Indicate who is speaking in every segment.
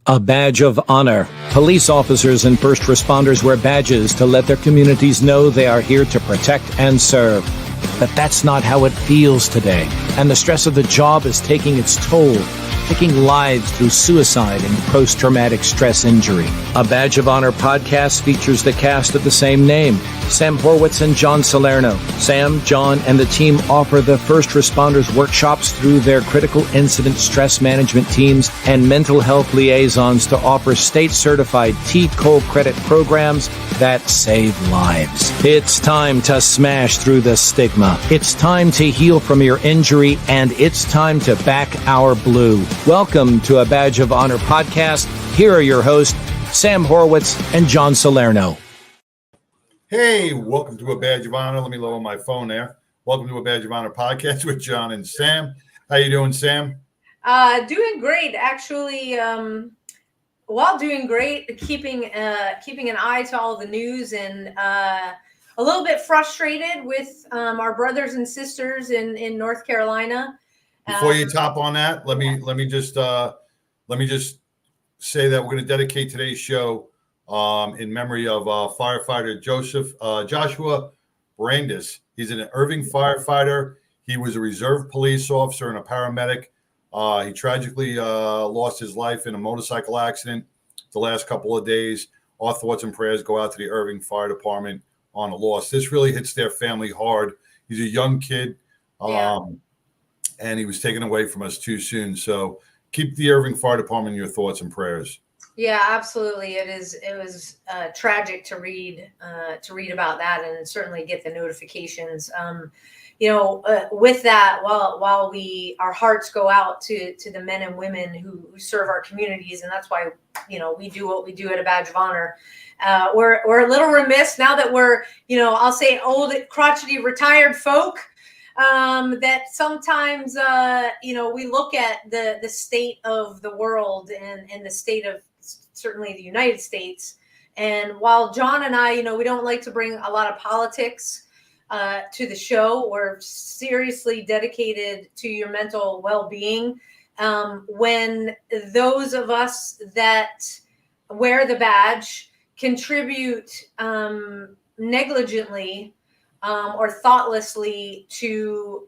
Speaker 1: A badge of honor. Police officers and first responders wear badges to let their communities know they are here to protect and serve. But that's not how it feels today, and the stress of the job is taking its toll, taking lives through suicide and post-traumatic stress injury. A Badge of Honor podcast features the cast of the same name, Sam Horwitz and John Salerno. Sam, John, and the team offer the first responders workshops through their critical incident stress management teams and mental health liaisons to offer state-certified T-Cole credit programs that save lives. It's time to smash through the stigma. It's time to heal from your injury, and it's time to back our blue. Welcome to A Badge of Honor podcast. Here are your hosts, Sam Horwitz and John Salerno.
Speaker 2: Hey, welcome to A Badge of Honor. Let me lower my phone there. Welcome to A Badge of Honor podcast with John and Sam. How you doing, Sam?
Speaker 3: Doing great, actually. While doing great, keeping an eye to all the news, and a little bit frustrated with our brothers and sisters in North Carolina.
Speaker 2: Before you top on that, let me just say that we're going to dedicate today's show in memory of firefighter Joshua Brandis. He's an Irving firefighter. He was a reserve police officer and a paramedic. He tragically lost his life in a motorcycle accident the last couple of days. Our thoughts and prayers go out to the Irving Fire Department on the loss. This really hits their family hard. He's a young kid, and he was taken away from us too soon. So keep the Irving Fire Department in your thoughts and prayers. Yeah,
Speaker 3: absolutely. It was tragic to read about that, and certainly get the notifications. With that, while our hearts go out to the men and women who serve our communities, and that's why we do what we do at A Badge of Honor. We're a little remiss now that we're I'll say old crotchety retired folk, that sometimes we look at the state of the world and the state of certainly the United States. And while John and I, we don't like to bring a lot of politics to the show, we're seriously dedicated to your mental well-being. When those of us that wear the badge contribute negligently or thoughtlessly to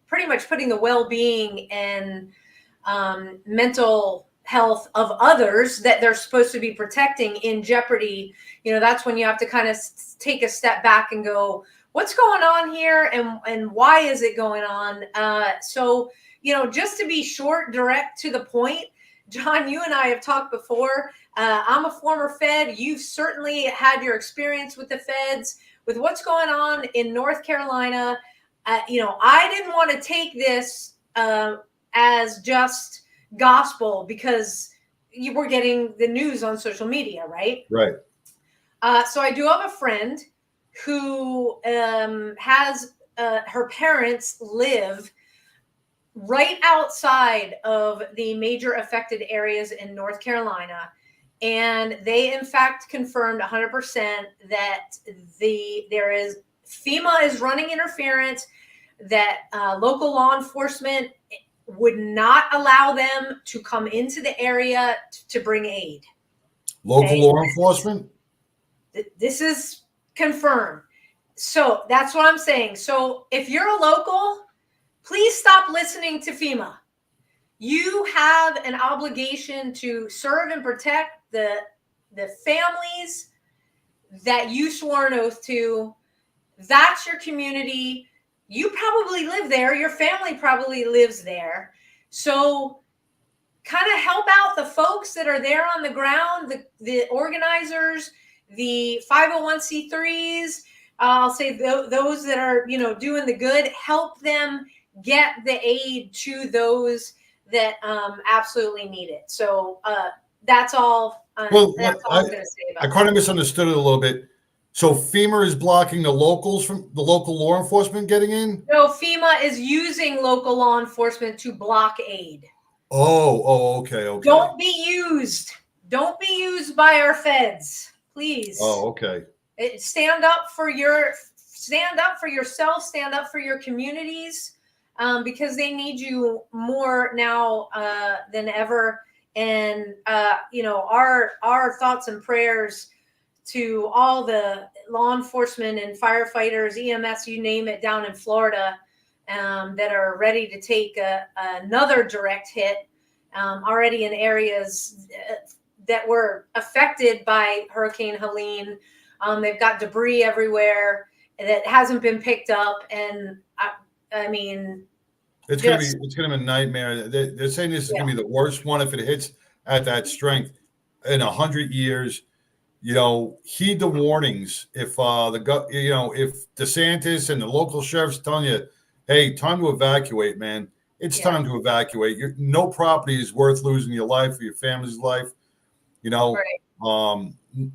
Speaker 3: pretty much putting the well-being and mental health of others that they're supposed to be protecting in jeopardy, that's when you have to kind of take a step back and go, what's going on here, and why is it going on? So just to be short, direct to the point, John, you and I have talked before. I'm a former Fed. You've certainly had your experience with the Feds, with what's going on in North Carolina. I didn't want to take this as just gospel because you were getting the news on social media, right?
Speaker 2: Right.
Speaker 3: So I do have a friend who has her parents live right outside of the major affected areas in North Carolina. And they, in fact, confirmed 100% that FEMA is running interference, that local law enforcement would not allow them to come into the area to bring aid.
Speaker 2: Local law enforcement?
Speaker 3: This is confirmed. So that's what I'm saying. So if you're a local, please stop listening to FEMA. You have an obligation to serve and protect the families that you swore an oath to. That's your community. You probably live there. Your family probably lives there. So kind of help out the folks that are there on the ground, the organizers, the 501c3s. I'll say those that are, doing the good, help them get the aid to those that absolutely need it. So that's all. That's all I'm going to say about
Speaker 2: I kind of misunderstood it a little bit. So FEMA is blocking the local law enforcement getting in?
Speaker 3: No, FEMA is using local law enforcement to block aid.
Speaker 2: Oh, okay.
Speaker 3: Don't be used. Don't be used by our feds, please.
Speaker 2: Oh, okay.
Speaker 3: Stand up for yourself, stand up for your communities, because they need you more now than ever. And, our thoughts and prayers to all the law enforcement and firefighters, EMS, you name it, down in Florida, that are ready to take another direct hit, already in areas that were affected by Hurricane Helene. They've got debris everywhere that hasn't been picked up. And I mean,
Speaker 2: it's gonna be a nightmare. They're saying this is gonna be the worst one if it hits at that strength in 100 years. Heed the warnings. If if DeSantis and the local sheriff's telling you, hey, time to evacuate, man, it's time to evacuate. No property is worth losing your life or your family's life.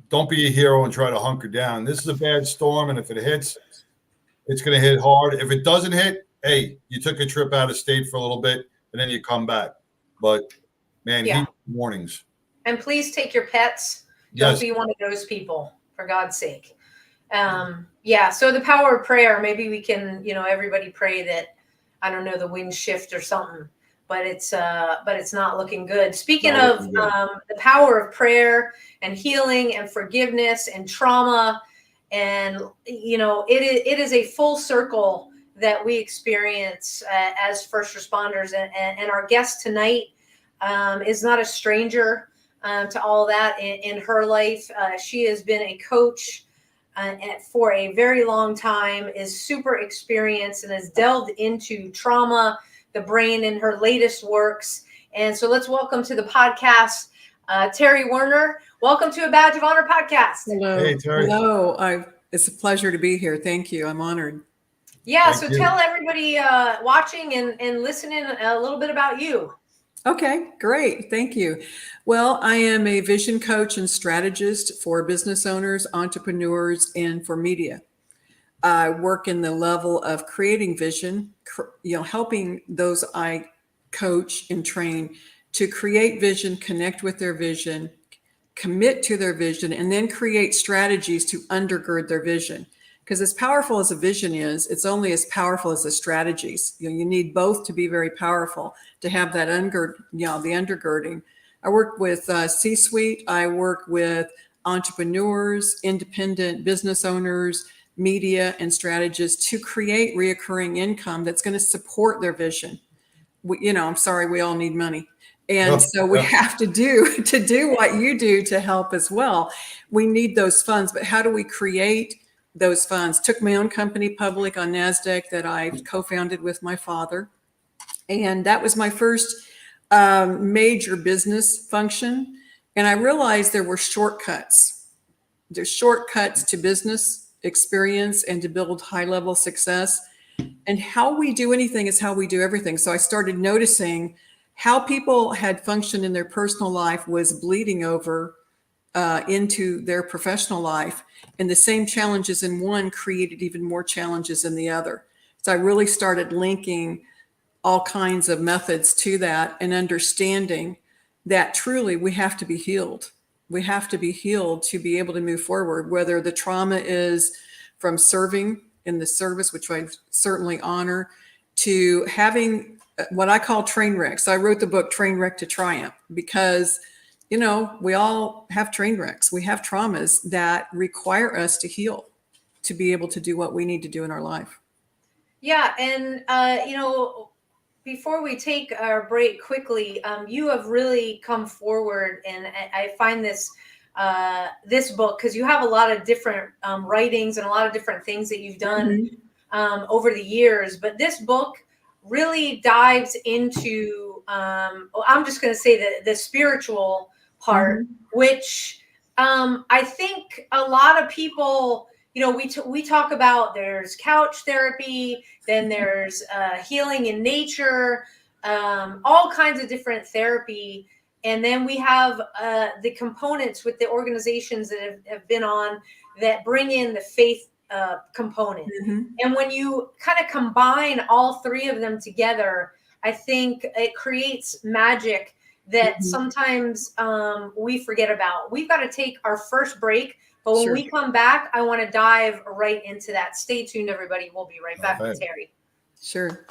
Speaker 2: Don't be a hero and try to hunker down. This is a bad storm, and if it hits, it's going to hit hard. If it doesn't hit, hey, you took a trip out of state for a little bit, and then you come back. But, man, heed warnings.
Speaker 3: And please take your pets. Don't be one of those people, for God's sake. So the power of prayer, maybe we can, everybody pray that, I don't know, the winds shift or something, but it's not looking good. Speaking of the power of prayer and healing and forgiveness and trauma, and, it is a full circle that we experience as first responders. And our guest tonight is not a stranger to all that in her life. She has been a coach for a very long time, is super experienced, and has delved into trauma, the brain, in her latest works. And so let's welcome to the podcast, Teri Werner. Welcome to a Badge of Honor podcast.
Speaker 4: Hello.
Speaker 2: Hey, Teri.
Speaker 4: Hello. It's a pleasure to be here. Thank you. I'm honored.
Speaker 3: Yeah. Thank you. Tell everybody watching and listening a little bit about you.
Speaker 4: Okay, great. Thank you. Well, I am a vision coach and strategist for business owners, entrepreneurs, and for media. I work in the level of creating vision, helping those I coach and train to create vision, connect with their vision, commit to their vision, and then create strategies to undergird their vision. Because as powerful as a vision is, it's only as powerful as the strategies. You need both to be very powerful to have that the undergirding. I work with C-suite. I work with entrepreneurs, independent business owners, media, and strategists to create reoccurring income that's going to support their vision. I'm sorry, we all need money. And so we have to do what you do to help as well. We need those funds, but how do we create those funds? Took my own company public on NASDAQ that I co-founded with my father. And that was my first major business function. And I realized there were shortcuts. There's shortcuts to business experience and to build high-level success. And how we do anything is how we do everything. So I started noticing how people had functioned in their personal life was bleeding over into their professional life, and the same challenges in one created even more challenges in the other. So I really started linking all kinds of methods to that and understanding that truly we have to be healed. We have to be healed to be able to move forward, whether the trauma is from serving in the service, which I certainly honor, to having what I call train wrecks. I wrote the book Train Wreck to Triumph because we all have train wrecks. We have traumas that require us to heal to be able to do what we need to do in our life.
Speaker 3: Yeah. And, before we take our break quickly, you have really come forward, and I find this book, because you have a lot of different writings and a lot of different things that you've done over the years. But this book really dives into, I'm just going to say the spiritual part, which I think a lot of people, we talk about, there's couch therapy, then there's healing in nature, all kinds of different therapy. And then we have the components with the organizations that have been on that bring in the faith component. And when you kind of combine all three of them together, I think it creates magic that sometimes we forget about. We've got to take our first break, but when we come back, I want to dive right into that. Stay tuned, everybody. We'll be right back with Teri.
Speaker 4: Sure.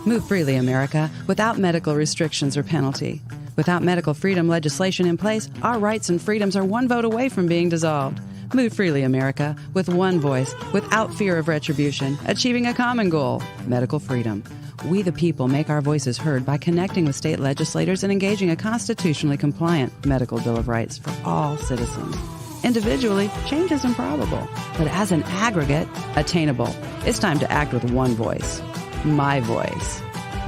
Speaker 5: Move freely, America, without medical restrictions or penalty. Without medical freedom legislation in place, our rights and freedoms are one vote away from being dissolved. Move freely, America, with one voice, without fear of retribution, achieving a common goal, medical freedom. We the people make our voices heard by connecting with state legislators and engaging a constitutionally compliant medical Bill of Rights for all citizens. Individually, change is improbable, but as an aggregate, attainable. It's time to act with one voice. My voice.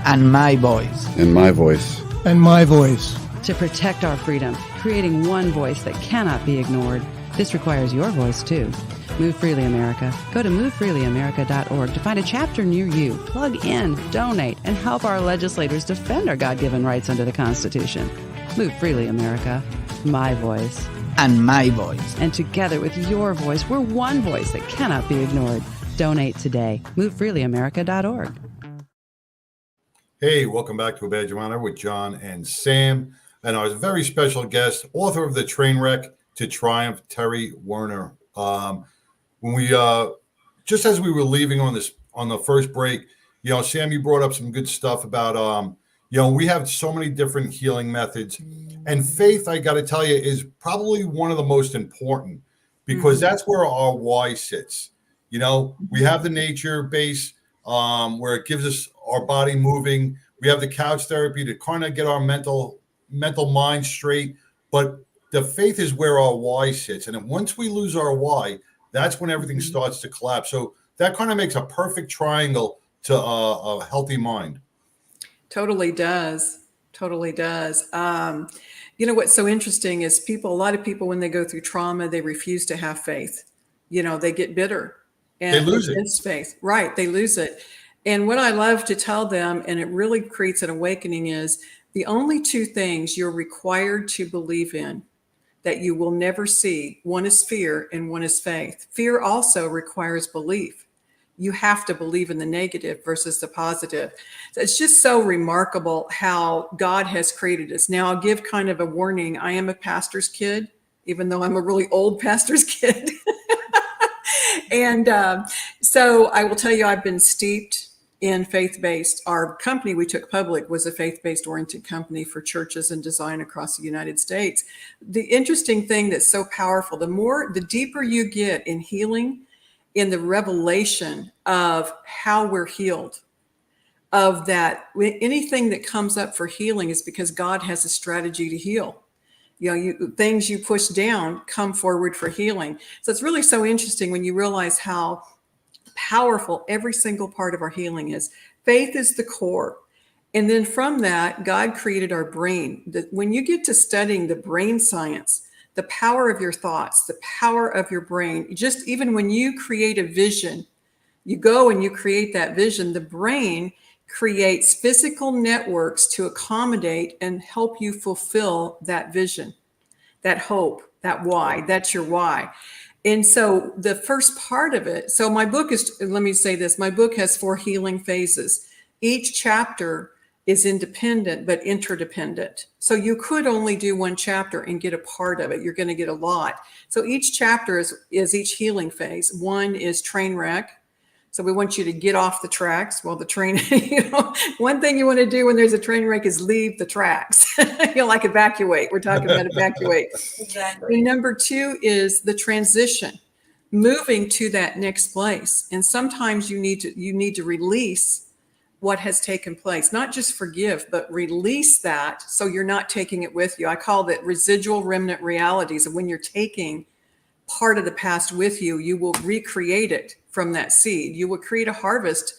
Speaker 6: And my voice.
Speaker 7: And my voice.
Speaker 8: And my voice.
Speaker 5: To protect our freedom, creating one voice that cannot be ignored. This requires your voice, too. Move Freely America. Go to movefreelyamerica.org to find a chapter near you. Plug in, donate, and help our legislators defend our God-given rights under the Constitution. Move Freely America. My voice.
Speaker 6: And my voice.
Speaker 5: And together with your voice, we're one voice that cannot be ignored. Donate today. MoveFreelyAmerica.org.
Speaker 2: Hey, welcome back to A Badge of Honor with John and Sam, and our very special guest, author of The Trainwreck to Triumph, Teri Werner. When we just as we were leaving on the first break, Sam, you brought up some good stuff about we have so many different healing methods, and faith, I got to tell you, is probably one of the most important because that's where our why sits. We have the nature base where it gives us our body moving. We have the couch therapy to kind of get our mental mind straight. But the faith is where our why sits. And then once we lose our why, that's when everything starts to collapse. So that kind of makes a perfect triangle to a healthy mind.
Speaker 4: Totally does. Totally does. What's so interesting is a lot of people, when they go through trauma, they refuse to have faith. They get bitter. And
Speaker 2: they lose it.
Speaker 4: Faith. Right. They lose it. And what I love to tell them, and it really creates an awakening, is the only two things you're required to believe in that you will never see. One is fear and one is faith. Fear also requires belief. You have to believe in the negative versus the positive. So it's just so remarkable how God has created us. Now, I'll give kind of a warning. I am a pastor's kid, even though I'm a really old pastor's kid. And so I will tell you, I've been steeped in faith-based. Our company we took public was a faith-based oriented company for churches and design across the United States. The interesting thing that's so powerful, the deeper you get in healing, in the revelation of how we're healed, of that, anything that comes up for healing is because God has a strategy to heal. Things you push down come forward for healing. So it's really so interesting when you realize how powerful every single part of our healing is. Faith is the core. And then from that, God created our brain. When you get to studying the brain science, the power of your thoughts, the power of your brain, just even when you create a vision, you go and you create that vision, the brain creates physical networks to accommodate and help you fulfill that vision, that hope, that why. That's your why. And so the first part of it, so my book let me say this, my book has 4 healing phases. Each chapter is independent but interdependent. So you could only do one chapter and get a part of it. You're going to get a lot. So each chapter is each healing phase. One is train wreck. So we want you to get off the tracks. Well, the train, one thing you want to do when there's a train wreck is leave the tracks. Like evacuate. We're talking about evacuate.
Speaker 3: Exactly.
Speaker 4: And number 2 is the transition, moving to that next place. And sometimes you need to release what has taken place, not just forgive, but release that so you're not taking it with you. I call that residual remnant realities. And when you're taking part of the past with you, you will recreate it from that seed. You will create a harvest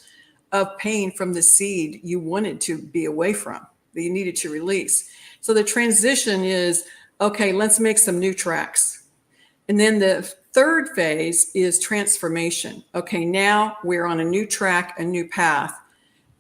Speaker 4: of pain from the seed you wanted to be away from, that you needed to release. So the transition is, okay, let's make some new tracks. And then the third phase is transformation. Okay, now we're on a new track, a new path.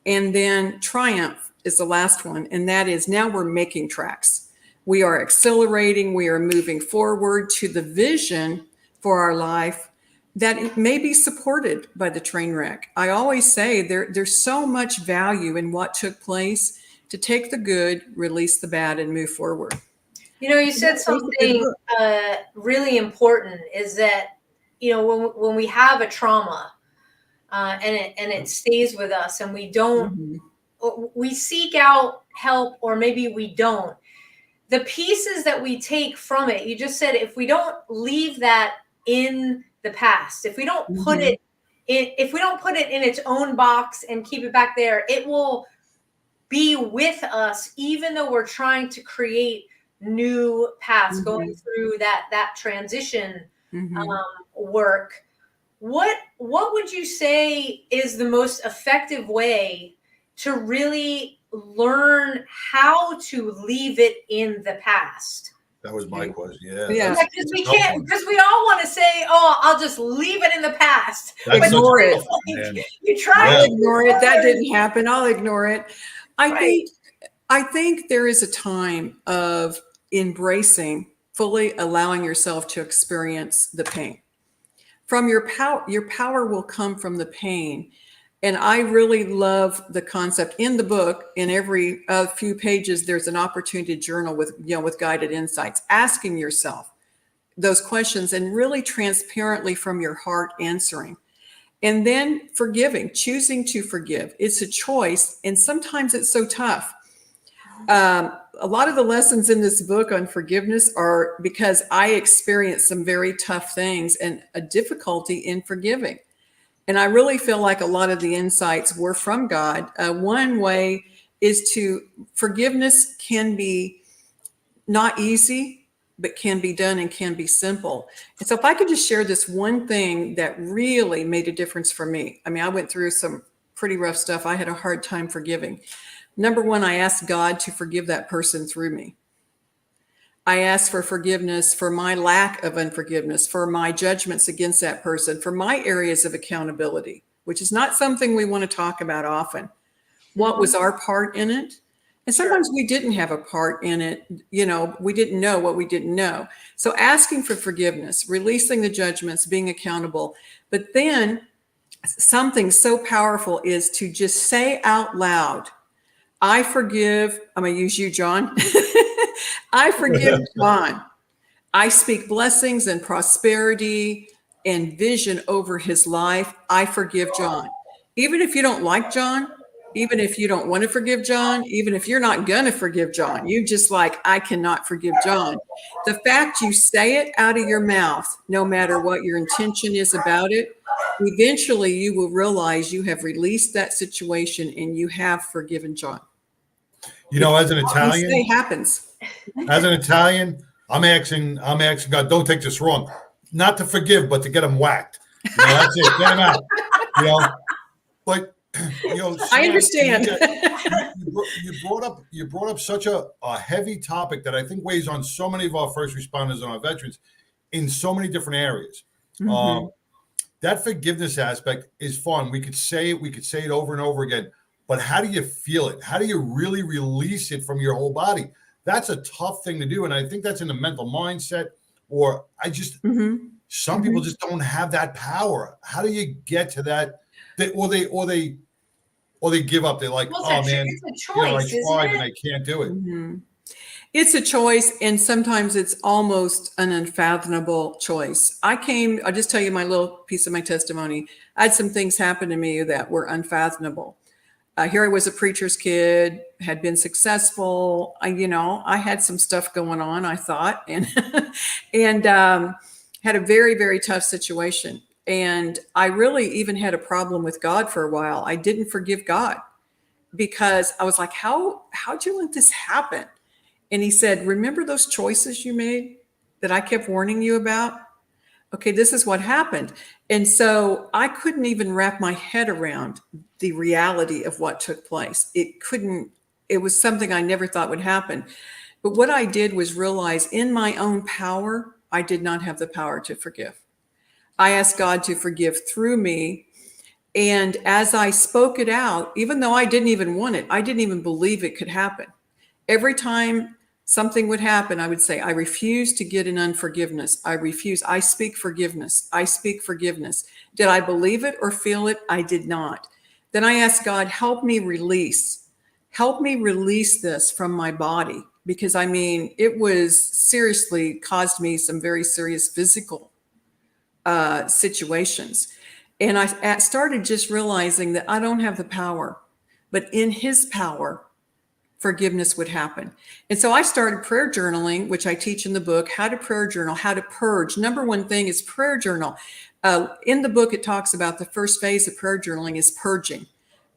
Speaker 4: And then triumph is the last one. And that is, now we're making tracks. We are accelerating. We are moving forward to the vision for our life that it may be supported by the train wreck. I always say there's so much value in what took place to take the good, release the bad, and move forward.
Speaker 3: You said something really important is that, when we have a trauma and it stays with us and we don't we seek out help, or maybe we don't, the pieces that we take from it, you just said, if we don't leave that in the past, if we don't put
Speaker 4: Mhm.
Speaker 3: it in, if we don't put it in its own box and keep it back there, it will be with us, even though we're trying to create new paths, going through that transition work. What would you say is the most effective way to really learn how to leave it in the past?
Speaker 2: That was my question. Yeah.
Speaker 4: Yeah.
Speaker 3: Because we can't, because we all want to say, "Oh, I'll just leave it in the past."
Speaker 2: That's
Speaker 4: Ignore it.
Speaker 3: You try
Speaker 2: Yeah.
Speaker 4: I'll
Speaker 3: to
Speaker 4: ignore it. That didn't happen. I'll ignore it.
Speaker 3: Right.
Speaker 4: I think there is a time of embracing, fully allowing yourself to experience the pain. From your power will come from the pain. And I really love the concept in the book. In every few pages, there's an opportunity to journal with guided insights, asking yourself those questions and really transparently from your heart answering. And then forgiving, choosing to forgive. It's a choice. And sometimes it's so tough. A lot of the lessons in this book on forgiveness are because I experienced some very tough things and a difficulty in forgiving. And I really feel like a lot of the insights were from God. One way is forgiveness can be not easy, but can be done and can be simple. And so if I could just share this one thing that really made a difference for me. I mean, I went through some pretty rough stuff. I had a hard time forgiving. Number one, I asked God to forgive that person through me. I asked for forgiveness for my lack of unforgiveness, for my judgments against that person, for my areas of accountability, which is not something we want to talk about often. What was our part in it? And sometimes we didn't have a part in it. We didn't know what we didn't know. So asking for forgiveness, releasing the judgments, being accountable. But then something so powerful is to just say out loud, I forgive. I'm going to use you, John. I forgive John. I speak blessings and prosperity and vision over his life. I forgive John. Even if you don't like John, even if you don't want to forgive John, even if you're not going to forgive John, you just like, I cannot forgive John. The fact you say it out of your mouth, no matter what your intention is about it, eventually you will realize you have released that situation and you have forgiven John.
Speaker 2: As an Italian,
Speaker 4: it happens.
Speaker 2: As an Italian, I'm asking God, don't take this wrong, not to forgive, but to get him whacked. That's it. Get him out. But
Speaker 4: I understand.
Speaker 2: You brought up such a heavy topic that I think weighs on so many of our first responders and our veterans in so many different areas.
Speaker 4: Mm-hmm.
Speaker 2: That forgiveness aspect is fun. We could say it over and over again. But how do you feel it? How do you really release it from your whole body? That's a tough thing to do. And I think that's in the mental mindset, or some people just don't have that power. How do you get to that? Or they give up. They're like, oh man,
Speaker 3: it's a choice,
Speaker 2: I tried and I can't do it.
Speaker 4: Mm-hmm. It's a choice. And sometimes it's almost an unfathomable choice. I'll just tell you my little piece of my testimony. I had some things happen to me that were unfathomable. Here I was, a preacher's kid, had been successful. I had some stuff going on, I thought, and had a very, very tough situation. And I really even had a problem with God for a while. I didn't forgive God because I was like, how'd you let this happen? And he said, remember those choices you made that I kept warning you about? Okay, this is what happened. And so I couldn't even wrap my head around the reality of what took place. It was something I never thought would happen. But what I did was realize in my own power, I did not have the power to forgive. I asked God to forgive through me. And as I spoke it out, even though I didn't even want it, I didn't even believe it could happen. Every time something would happen, I would say, I refuse to get in unforgiveness. I refuse. I speak forgiveness. I speak forgiveness. Did I believe it or feel it? I did not. Then I asked God, help me release this from my body. Because it was seriously caused me some very serious physical situations. And I started just realizing that I don't have the power but in his power, forgiveness would happen. And so I started prayer journaling, which I teach in the book, how to prayer journal, how to purge. Number one thing is prayer journal. In the book, it talks about the first phase of prayer journaling is purging.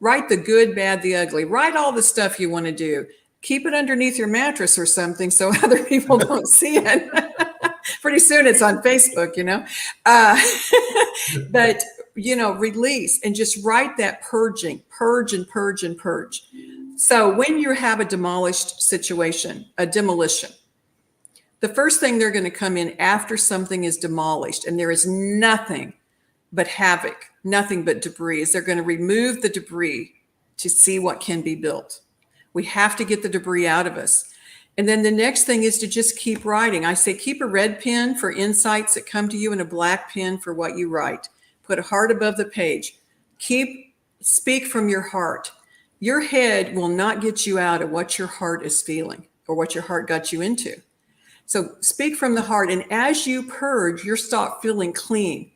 Speaker 4: Write the good, bad, the ugly. Write all the stuff you want to do. Keep it underneath your mattress or something so other people don't see it. Pretty soon it's on Facebook, But, release and just write that purging, purge and purge and purge. So when you have a demolished situation, a demolition, the first thing they're going to come in after something is demolished and there is nothing but havoc, nothing but debris, is they're going to remove the debris to see what can be built. We have to get the debris out of us. And then the next thing is to just keep writing. I say keep a red pen for insights that come to you and a black pen for what you write. Put a heart above the page. Speak from your heart. Your head will not get you out of what your heart is feeling or what your heart got you into. So speak from the heart. And as you purge, you'll start feeling clean.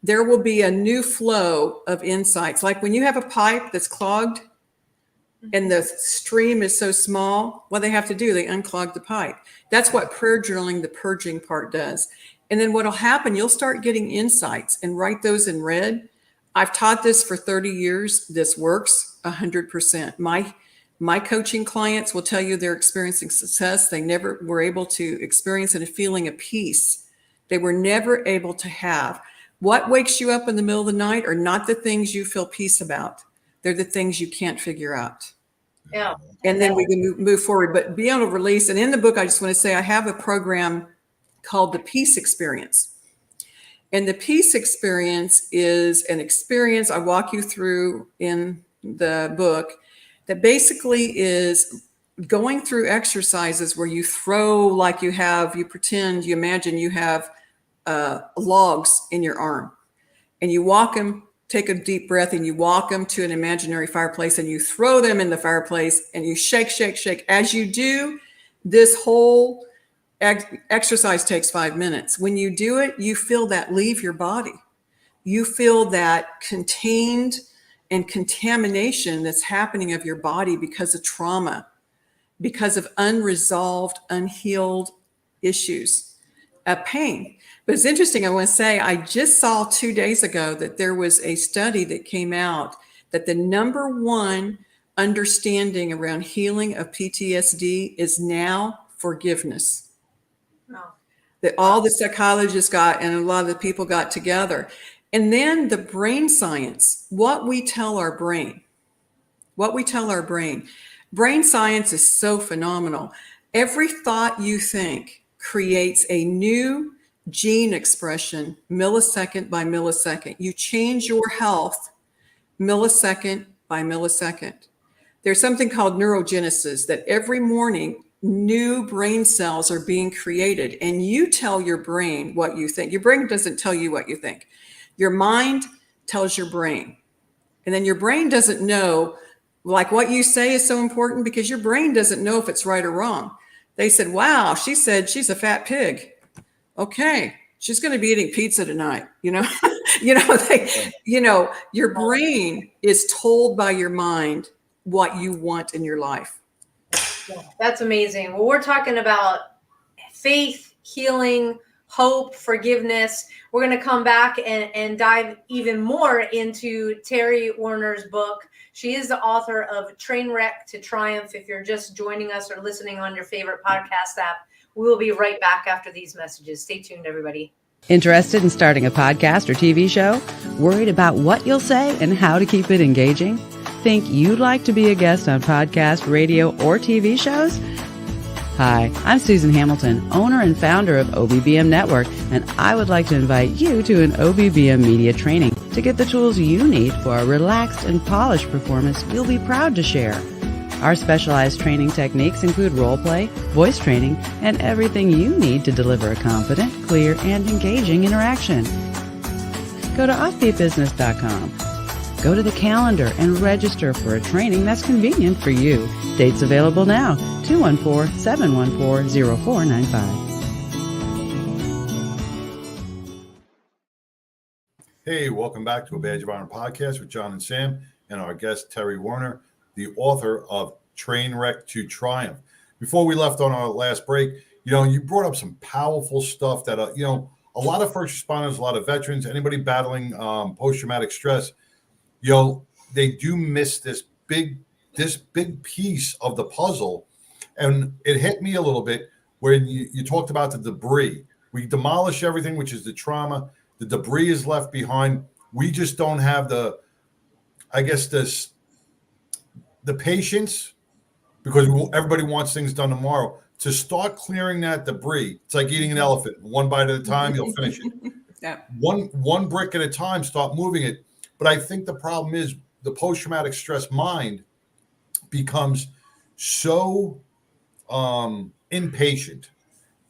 Speaker 4: There will be a new flow of insights. Like when you have a pipe that's clogged and the stream is so small, what they have to do, they unclog the pipe. That's what prayer journaling, the purging part, does. And then what'll happen, you'll start getting insights and write those in red. I've taught this for 30 years. This works 100%. My coaching clients will tell you they're experiencing success. They never were able to experience a feeling of peace. They were never able to have. What wakes you up in the middle of the night are not the things you feel peace about. They're the things you can't figure out.
Speaker 3: Yeah.
Speaker 4: And then we can move forward. But be able to release. And in the book, I just want to say I have a program called the Peace Experience. And the Peace Experience is an experience I walk you through in the book that basically is going through exercises where you throw like you imagine you have logs in your arm and you walk them, take a deep breath and you walk them to an imaginary fireplace and you throw them in the fireplace and you shake, shake, shake. As you do, this whole exercise takes 5 minutes. When you do it, you feel that leave your body. You feel that contained and contamination that's happening of your body because of trauma, because of unresolved, unhealed issues, pain. But it's interesting, I want to say, I just saw 2 days ago that there was a study that came out that the number one understanding around healing of PTSD is now forgiveness.
Speaker 3: Oh.
Speaker 4: That all the psychologists got and a lot of the people got together. And then the brain science, what we tell our brain. Brain science is so phenomenal. Every thought you think creates a new gene expression millisecond by millisecond. You change your health millisecond by millisecond. There's something called neurogenesis that every morning new brain cells are being created and you tell your brain what you think. Your brain doesn't tell you what you think. Your mind tells your brain. And then your brain doesn't know, like what you say is so important because your brain doesn't know if it's right or wrong. They said, wow, she said she's a fat pig. Okay, she's going to be eating pizza tonight. Your brain is told by your mind what you want in your life.
Speaker 3: That's amazing. Well, we're talking about faith, healing, hope, forgiveness. We're going to come back and dive even more into Teri Werner's book. She is the author of Trainwreck to Triumph. If you're just joining us or listening on your favorite podcast app, we will be right back after these messages. Stay tuned, everybody.
Speaker 5: Interested in starting a podcast or TV show? Worried about what you'll say and how to keep it engaging? Think you'd like to be a guest on podcast, radio, or TV shows? Hi, I'm Susan Hamilton, owner and founder of OBBM Network, and I would like to invite you to an OBBM media training to get the tools you need for a relaxed and polished performance you'll be proud to share. Our specialized training techniques include role play, voice training, and everything you need to deliver a confident, clear, and engaging interaction. Go to offbeatbusiness.com. Go to the calendar and register for a training that's convenient for you. Dates available now, 214-714-0495.
Speaker 2: Hey, welcome back to A Badge of Honor podcast with John and Sam and our guest, Teri Werner. the author of Trainwreck to Triumph. Before we left on our last break, you brought up some powerful stuff that, a lot of first responders, a lot of veterans, anybody battling post-traumatic stress, they do miss this big piece of the puzzle. And it hit me a little bit when you talked about the debris. We demolish everything, which is the trauma. The debris is left behind. We just don't have the patience, because everybody wants things done tomorrow, to start clearing that debris. It's like eating an elephant. One bite at a time, you'll finish it.
Speaker 4: Yeah.
Speaker 2: One brick at a time, start moving it. But I think the problem is the post-traumatic stress mind becomes so impatient,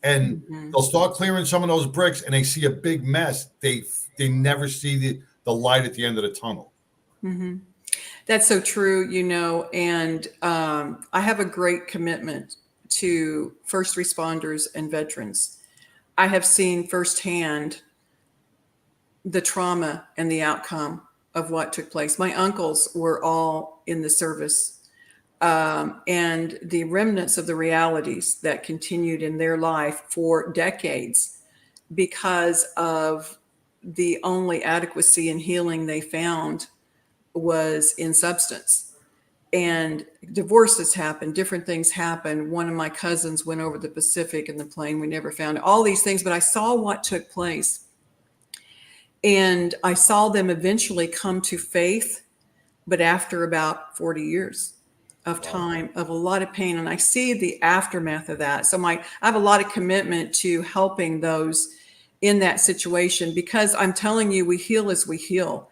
Speaker 2: and they'll start clearing some of those bricks, and they see a big mess. They never see the light at the end of the tunnel.
Speaker 4: Mm-hmm. That's so true, and I have a great commitment to first responders and veterans. I have seen firsthand the trauma and the outcome of what took place. My uncles were all in the service, and the remnants of the realities that continued in their life for decades because of the only adequacy and healing they found was in substance. And divorces happened, different things happened. One of my cousins went over the Pacific in the plane. We never found all these things, but I saw what took place. And I saw them eventually come to faith, but after about 40 years of time, of a lot of pain. And I see the aftermath of that. So I have a lot of commitment to helping those in that situation, because I'm telling you, we heal as we heal.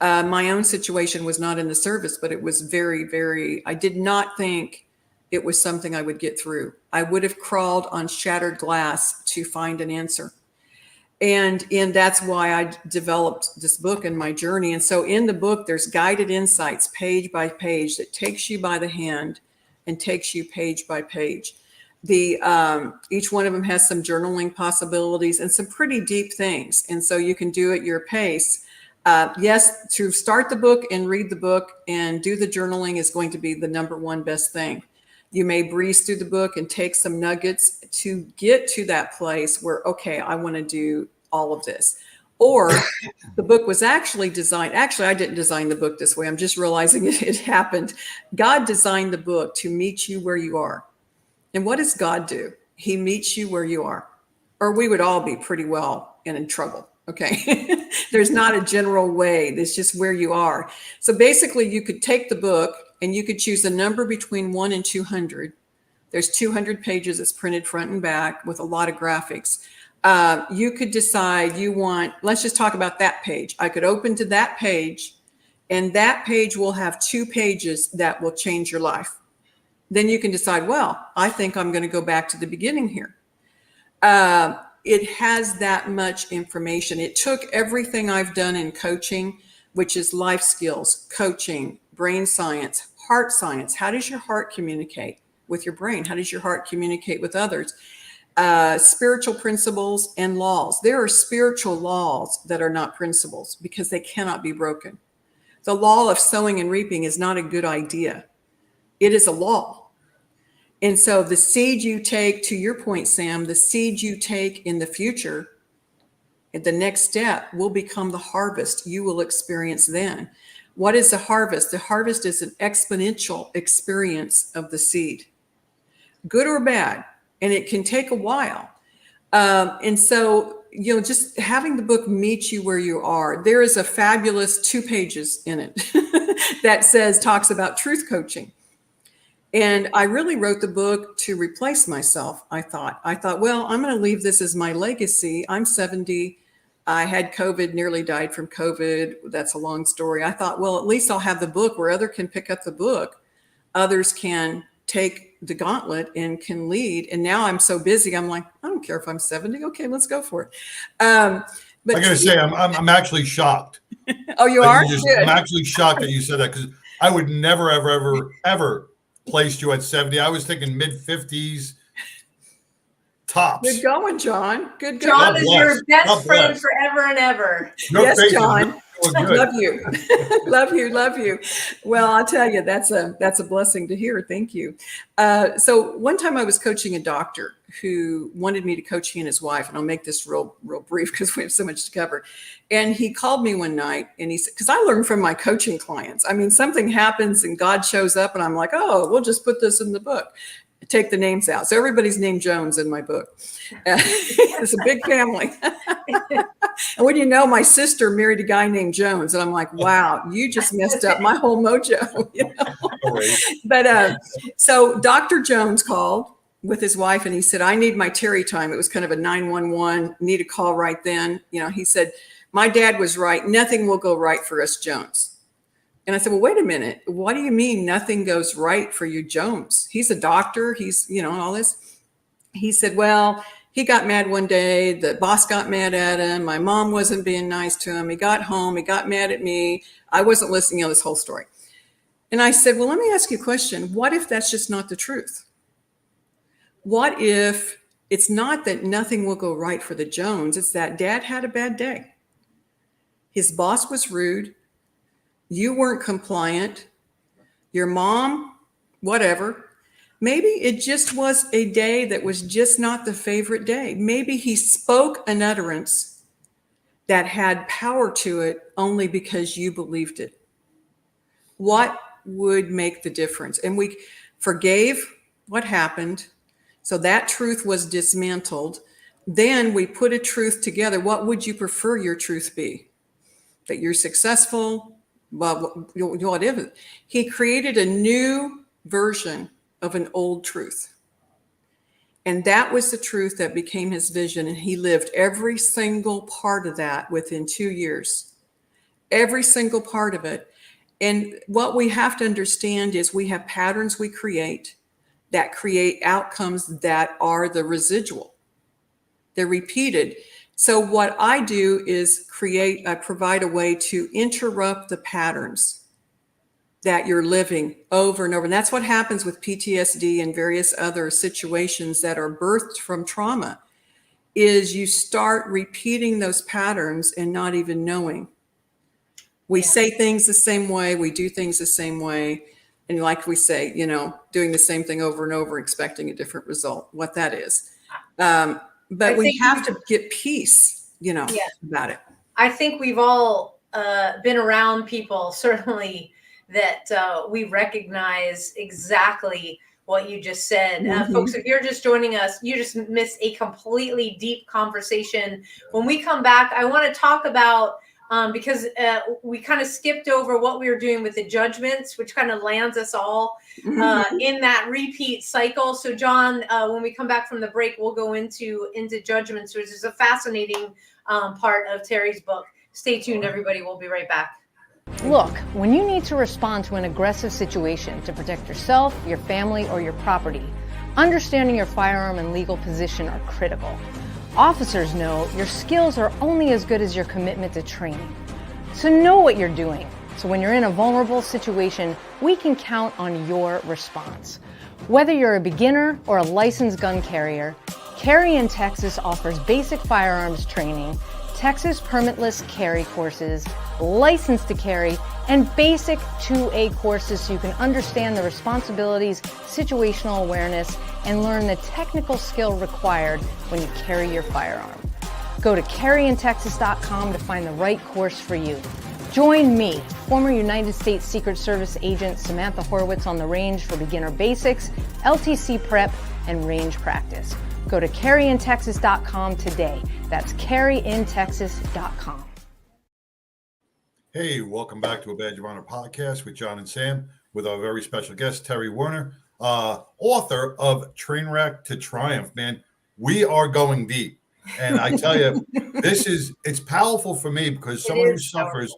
Speaker 4: My own situation was not in the service, but it was very, very, I did not think it was something I would get through. I would have crawled on shattered glass to find an answer. And that's why I developed this book and my journey. And so in the book, there's guided insights page by page that takes you by the hand and takes you page by page. Each one of them has some journaling possibilities and some pretty deep things. And so you can do it your pace. Yes, to start the book and read the book and do the journaling is going to be the number one best thing. You may breeze through the book and take some nuggets to get to that place where, okay, I want to do all of this. Or the book was actually designed. Actually, I didn't design the book this way. I'm just realizing it happened. God designed the book to meet you where you are. And what does God do? He meets you where you are, or we would all be pretty well in trouble. Okay. There's not a general way. It's just where you are. So basically you could take the book and you could choose a number between 1 and 200. There's 200 pages. It's printed front and back with a lot of graphics. You could decide let's just talk about that page. I could open to that page, and that page will have 2 pages that will change your life. Then you can decide, well, I think I'm going to go back to the beginning here. It has that much information. It took everything I've done in coaching, which is life skills, coaching, brain science, heart science. How does your heart communicate with your brain? How does your heart communicate with others? Spiritual principles and laws. There are spiritual laws that are not principles because they cannot be broken. The law of sowing and reaping is not a good idea. It is a law. And so the seed you take, to your point, Sam, the seed you take in the future, the next step will become the harvest you will experience then. What is the harvest? The harvest is an exponential experience of the seed, good or bad, and it can take a while. And so, just having the book meet you where you are. There is a fabulous 2 pages in it that talks about truth coaching. And I really wrote the book to replace myself. I thought, well, I'm going to leave this as my legacy. I'm 70. I had COVID, nearly died from COVID. That's a long story. I thought, well, at least I'll have the book where others can pick up the book. Others can take the gauntlet and can lead. And now I'm so busy. I'm like, I don't care if I'm 70. Okay, let's go for it. But
Speaker 2: I got to say, I'm actually shocked.
Speaker 4: Oh, you are?
Speaker 2: I'm actually shocked that you said that, because I would never, ever placed you at 70. I was thinking mid-50s tops.
Speaker 4: Good going, John. Good going.
Speaker 3: John is your best friend forever and ever.
Speaker 2: Your
Speaker 4: yes,
Speaker 2: face
Speaker 4: John.
Speaker 2: Well, good.
Speaker 4: Love you. Love you. Well, I'll tell you, that's a blessing to hear. Thank you. So one time I was coaching a doctor who wanted me to coach he and his wife, and I'll make this real brief because we have so much to cover. And he called me one night and he said, because I learned from my coaching clients. I mean, something happens and God shows up and I'm like, oh, we'll just put this in the book. Take the names out. So everybody's named Jones in my book. It's a big family. And when you know, my sister married a guy named Jones, and I'm like, wow, you just messed up my whole mojo. You know? But so Dr. Jones called with his wife and he said, I need my Teri time. It was kind of a 911, need a call right then. You know, he said, my dad was right. Nothing will go right for us Jones. And I said, well, wait a minute. What do you mean nothing goes right for you Jones? He's a doctor. He's, you know, all this. He said, well, he got mad one day. The boss got mad at him. My mom wasn't being nice to him. He got home. He got mad at me. I wasn't listening to this whole story. And I said, well, let me ask you a question. What if that's just not the truth? What if it's not that nothing will go right for the Jones? It's that dad had a bad day. His boss was rude. You weren't compliant. Your mom, whatever. Maybe it just was a day that was just not the favorite day. Maybe he spoke an utterance that had power to it only because you believed it. What would make the difference? And we forgave what happened. So that truth was dismantled. Then we put a truth together. What would you prefer your truth be? That you're successful? Well, whatever. He created a new version of an old truth. And that was the truth that became his vision. And he lived every single part of that within 2 years. Every single part of it. And what we have to understand is we have patterns we create that create outcomes that are the residual. They're repeated. So what I do is I provide a way to interrupt the patterns that you're living over and over. And that's what happens with PTSD and various other situations that are birthed from trauma, is you start repeating those patterns and not even knowing. We say things the same way, we do things the same way. And like we say, you know, doing the same thing over and over, expecting a different result, what that is. But we have to get peace, you know, about it.
Speaker 3: I think we've all been around people, certainly, that we recognize exactly what you just said. Folks, if you're just joining us, you just missed a completely deep conversation. When we come back, I want to talk about, because we kind of skipped over what we were doing with the judgments, which kind of lands us all in that repeat cycle. So John, when we come back from the break, we'll go into judgments, which is a fascinating part of Teri's book. Stay tuned, everybody. We'll be right back.
Speaker 7: Look, when you need to respond to an aggressive situation to protect yourself, your family, or your property, understanding your firearm and legal position are critical. Officers know your skills are only as good as your commitment to training. So know what you're doing. So when you're in a vulnerable situation, we can count on your response. Whether you're a beginner or a licensed gun carrier, Carry in Texas offers basic firearms training, Texas permitless carry courses, license to carry, and basic 2A courses so you can understand the responsibilities, situational awareness, and learn the technical skill required when you carry your firearm. Go to carryintexas.com to find the right course for you. Join me, former United States Secret Service agent Samantha Horwitz, on the range for beginner basics, LTC prep, and range practice. Go to carryintexas.com today. That's carryintexas.com.
Speaker 2: Hey, welcome back to a Badge of Honor podcast with John and Sam, with our very special guest, Teri Werner, author of Trainwreck to Triumph. Man, we are going deep. And I tell you, it's powerful for me because someone who suffers,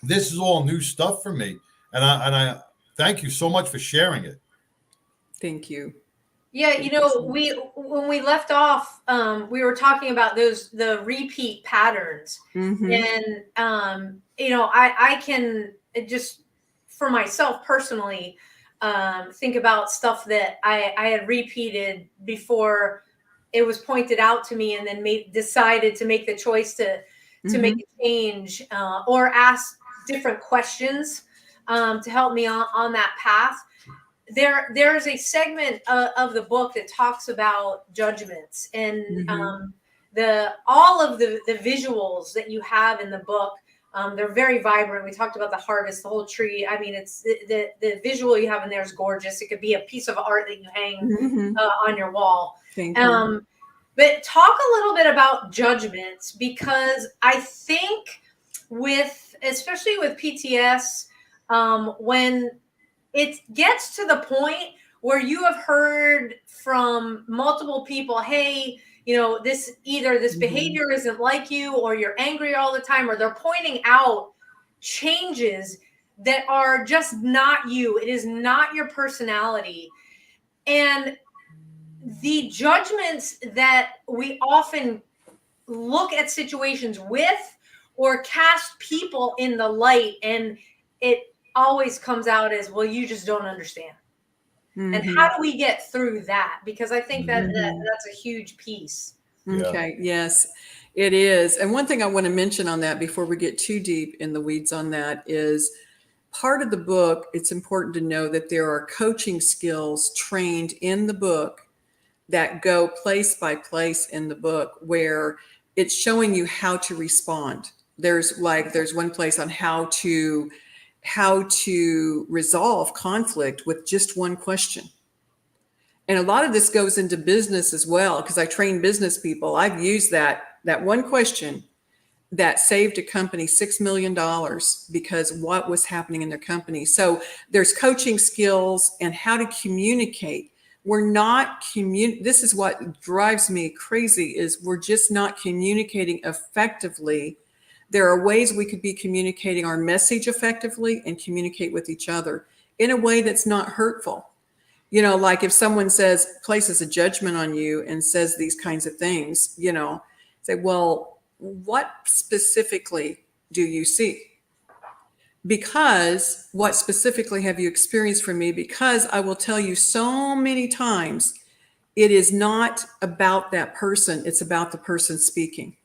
Speaker 2: this is all new stuff for me. And I thank you so much for sharing it.
Speaker 4: Thank you.
Speaker 3: Yeah, you know, when we left off, we were talking about the repeat patterns. And you know, I can just, for myself personally, think about stuff that I had repeated before it was pointed out to me, and then decided to make the choice to to make a change or ask different questions to help me on that path. There's a segment of the book that talks about judgments and all of the visuals that you have in the book. They're very vibrant. We talked about the harvest, the whole tree. I mean, it's the visual you have in there is gorgeous. It could be a piece of art that you hang on your wall.
Speaker 4: Thank you.
Speaker 3: But talk a little bit about judgments, because I think especially with PTS, when it gets to the point where you have heard from multiple people, hey, this behavior isn't like you, or you're angry all the time, or they're pointing out changes that are just not you. It is not your personality. And the judgments that we often look at situations with or cast people in the light, and it always comes out as, well, you just don't understand. And how do we get through that? Because I think that's a huge piece.
Speaker 4: Okay. Yes, it is. And one thing I want to mention on that before we get too deep in the weeds on that is part of the book. It's important to know that there are coaching skills trained in the book that go place by place in the book, where it's showing you how to respond. There's one place on how to resolve conflict with just one question. And a lot of this goes into business as well, because I train business people. I've used that one question that saved a company $6 million because what was happening in their company. So there's coaching skills and how to communicate. This is what drives me crazy, is we're just not communicating effectively. There are ways we could be communicating our message effectively and communicate with each other in a way that's not hurtful. Like if someone places a judgment on you and says these kinds of things, say, well, what specifically do you see? Because what specifically have you experienced from me? Because I will tell you so many times, it is not about that person. It's about the person speaking.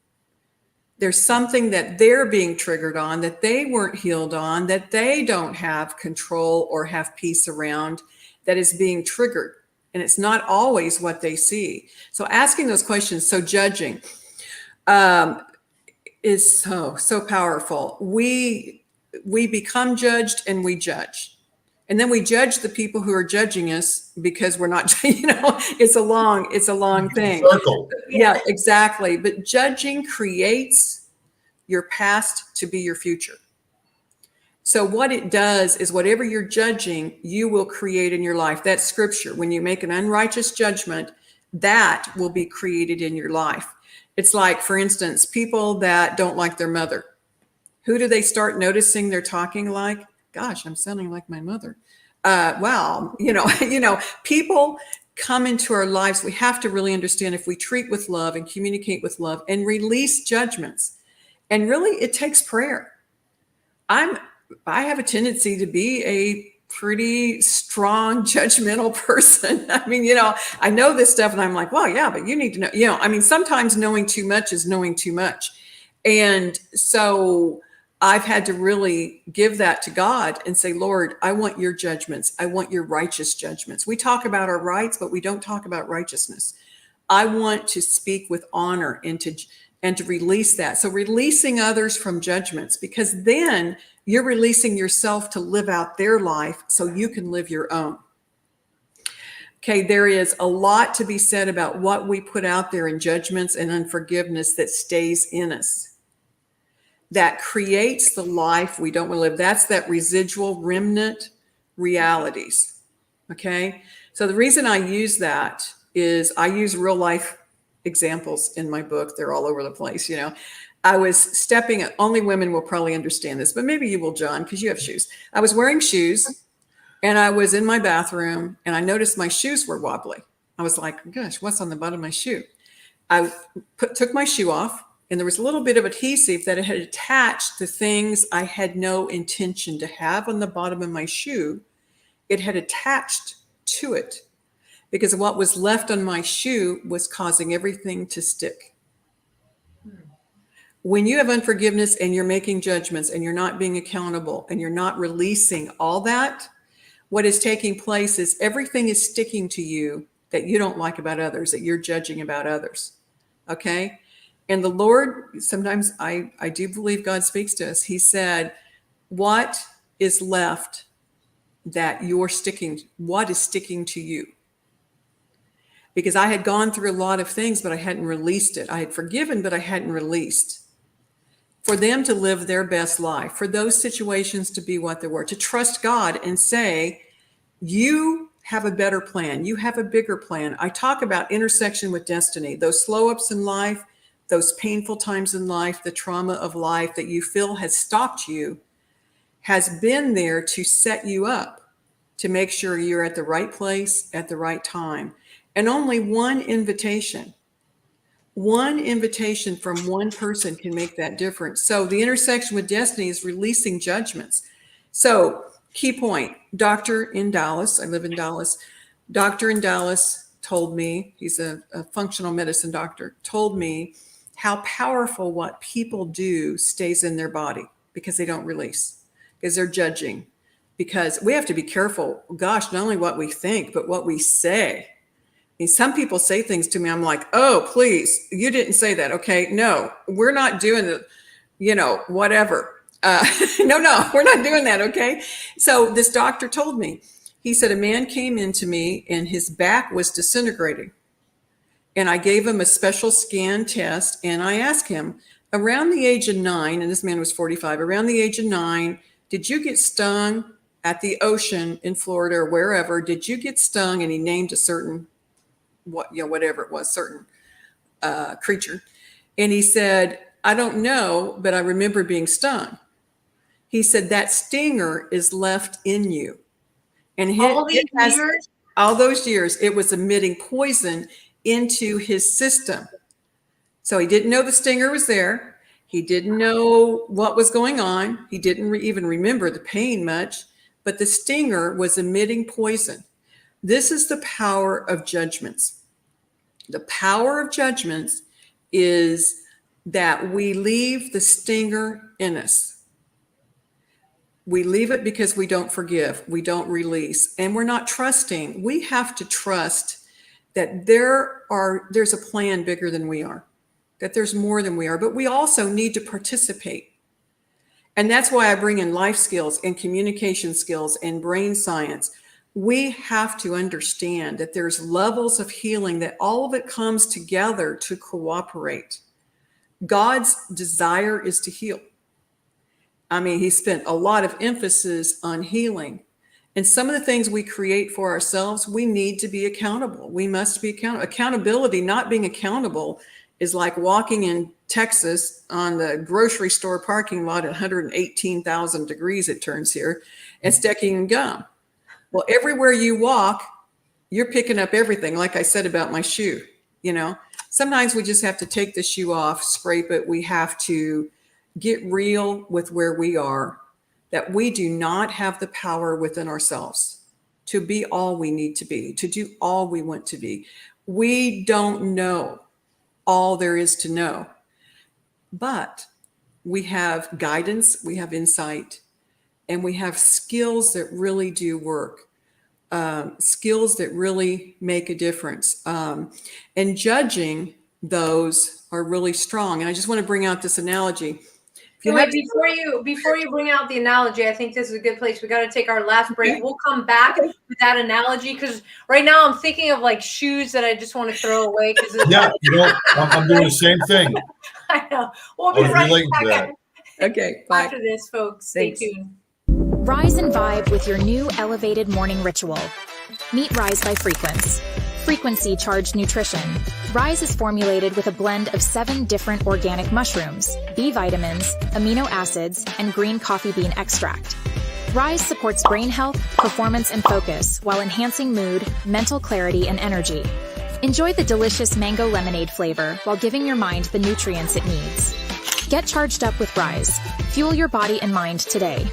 Speaker 4: There's something that they're being triggered on, that they weren't healed on, that they don't have control or have peace around, that is being triggered. And it's not always what they see. So asking those questions, so judging is so powerful. We become judged and we judge. And then we judge the people who are judging us because we're not, it's a long thing.
Speaker 2: Circle.
Speaker 4: Yeah, exactly. But judging creates your past to be your future. So what it does is whatever you're judging, you will create in your life. That's scripture. When you make an unrighteous judgment, that will be created in your life. It's like, for instance, people that don't like their mother. Who do they start noticing they're talking like? Gosh, I'm sounding like my mother. Wow. People come into our lives. We have to really understand, if we treat with love and communicate with love and release judgments. And really, it takes prayer. I have a tendency to be a pretty strong judgmental person. I mean, I know this stuff and I'm like, well, yeah, but you need to know, sometimes knowing too much is knowing too much. And so I've had to really give that to God and say, Lord, I want your judgments. I want your righteous judgments. We talk about our rights, but we don't talk about righteousness. I want to speak with honor and to release that. So releasing others from judgments, because then you're releasing yourself to live out their life so you can live your own. Okay, there is a lot to be said about what we put out there in judgments and unforgiveness that stays in us, that creates the life we don't want to live. That's that residual remnant realities. Okay, so the reason I use that is I use real life examples in my book. They're all over the place. I was only women will probably understand this, but maybe you will, John, because you have shoes. I was wearing shoes and I was in my bathroom and I noticed my shoes were wobbly. I was like, gosh, what's on the bottom of my shoe? I took my shoe off and there was a little bit of adhesive that it had attached to things I had no intention to have on the bottom of my shoe. It had attached to it because what was left on my shoe was causing everything to stick. When you have unforgiveness and you're making judgments and you're not being accountable and you're not releasing all that, what is taking place is everything is sticking to you that you don't like about others, that you're judging about others. Okay? And the Lord, sometimes I do believe God speaks to us. He said, what is left that you're sticking, what is sticking to you? Because I had gone through a lot of things, but I hadn't released it. I had forgiven, but I hadn't released. For them to live their best life, for those situations to be what they were, to trust God and say, you have a better plan. You have a bigger plan. I talk about intersection with destiny, those slow ups in life, those painful times in life, the trauma of life that you feel has stopped you, has been there to set you up, to make sure you're at the right place at the right time. And only one invitation from one person can make that difference. So the intersection with destiny is releasing judgments. So key point, doctor in Dallas, I live in Dallas, doctor in Dallas told me, he's a functional medicine doctor, told me how powerful what people do stays in their body because they don't release, because they're judging, because we have to be careful. Gosh, not only what we think, but what we say. I mean, some people say things to me. I'm like, oh, please, you didn't say that. Okay. No, we're not doing it, whatever. No, we're not doing that. Okay. So this doctor told me, he said, a man came into me and his back was disintegrating. And I gave him a special scan test. And I asked him, around the age of 9, and this man was 45, around the age of 9, did you get stung at the ocean in Florida or wherever? Did you get stung? And he named a certain whatever it was, certain creature. And he said, I don't know, but I remember being stung. He said, that stinger is left in you. And all those years, it was emitting poison into his system. So he didn't know the stinger was there. He didn't know what was going on. He didn't even remember the pain much, but the stinger was emitting poison. This is the power of judgments. The power of judgments is that we leave the stinger in us. We leave it because we don't forgive, we don't release, and we're not trusting. We have to trust that there's a plan bigger than we are, that there's more than we are, but we also need to participate. And that's why I bring in life skills and communication skills and brain science. We have to understand that there's levels of healing, that all of it comes together to cooperate. God's desire is to heal. I mean, he spent a lot of emphasis on healing. And some of the things we create for ourselves, we need to be accountable. We must be accountable. Accountability, not being accountable, is like walking in Texas on the grocery store parking lot at 118,000 degrees, it turns here, and sticking gum. Well, everywhere you walk, you're picking up everything. Like I said about my shoe, sometimes we just have to take the shoe off, scrape it. We have to get real with where we are, that we do not have the power within ourselves to be all we need to be, to do all we want to be. We don't know all there is to know, but we have guidance, we have insight, and we have skills that really do work, skills that really make a difference. And judging those are really strong. And I just want to bring out this analogy.
Speaker 3: Before you bring out the analogy, I think this is a good place. We got to take our last break. Okay. We'll come back with that analogy because right now I'm thinking of like shoes that I just want to throw away.
Speaker 2: Yeah, I'm doing the same thing.
Speaker 3: I know. We'll be right back.
Speaker 4: Okay, bye.
Speaker 3: After this, folks. Stay tuned.
Speaker 8: Rise and vibe with your new elevated morning ritual. Meet Rise by Frequence. Frequency-charged nutrition. Rise is formulated with a blend of 7 different organic mushrooms, B vitamins, amino acids, and green coffee bean extract. Rise supports brain health, performance, and focus while enhancing mood, mental clarity, and energy. Enjoy the delicious mango lemonade flavor while giving your mind the nutrients it needs. Get charged up with Rise. Fuel your body and mind today.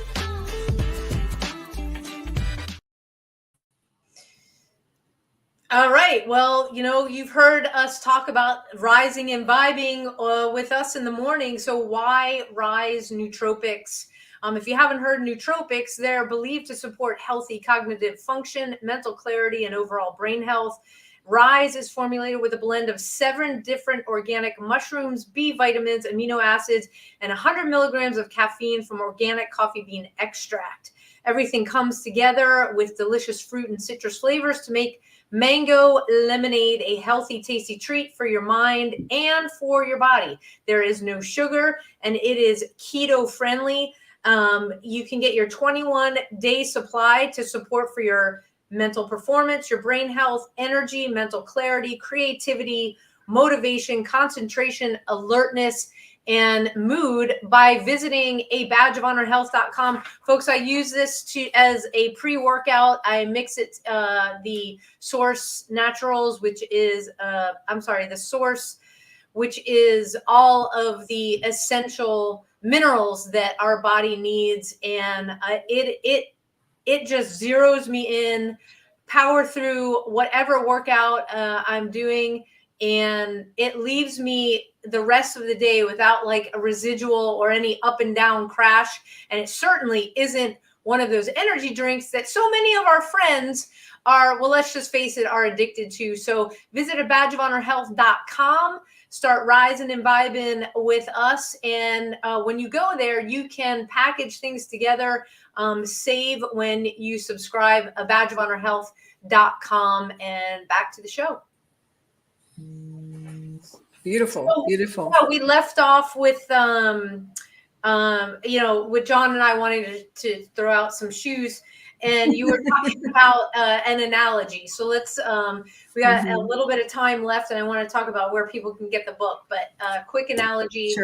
Speaker 3: All right. Well, you've heard us talk about rising and vibing with us in the morning. So why rise nootropics? If you haven't heard, nootropics, they're believed to support healthy cognitive function, mental clarity, and overall brain health. Rise is formulated with a blend of 7 different organic mushrooms, B vitamins, amino acids, and 100 milligrams of caffeine from organic coffee bean extract. Everything comes together with delicious fruit and citrus flavors to make mango lemonade a healthy, tasty treat for your mind and for your body. There is no sugar, and it is keto friendly. You can get your 21-day supply to support for your mental performance, your brain health, energy, mental clarity, creativity, motivation, concentration, alertness, and mood by visiting abadgeofhonorhealth.com. Folks, I use this as a pre-workout. I mix it, the Source Naturals, which is, the Source, which is all of the essential minerals that our body needs. And it just zeroes me in, power through whatever workout I'm doing. And it leaves me the rest of the day without like a residual or any up and down crash. And it certainly isn't one of those energy drinks that so many of our friends are, well, let's just face it, are addicted to. So visit badgeofhonorhealth.com, start rising and vibing with us. And when you go there, you can package things together, save when you subscribe, badgeofhonorhealth.com. And back to the show.
Speaker 4: Beautiful, beautiful.
Speaker 3: So we left off with, with John and I wanting to throw out some shoes, and you were talking about an analogy. So let's, we got a little bit of time left, and I want to talk about where people can get the book, but quick analogy.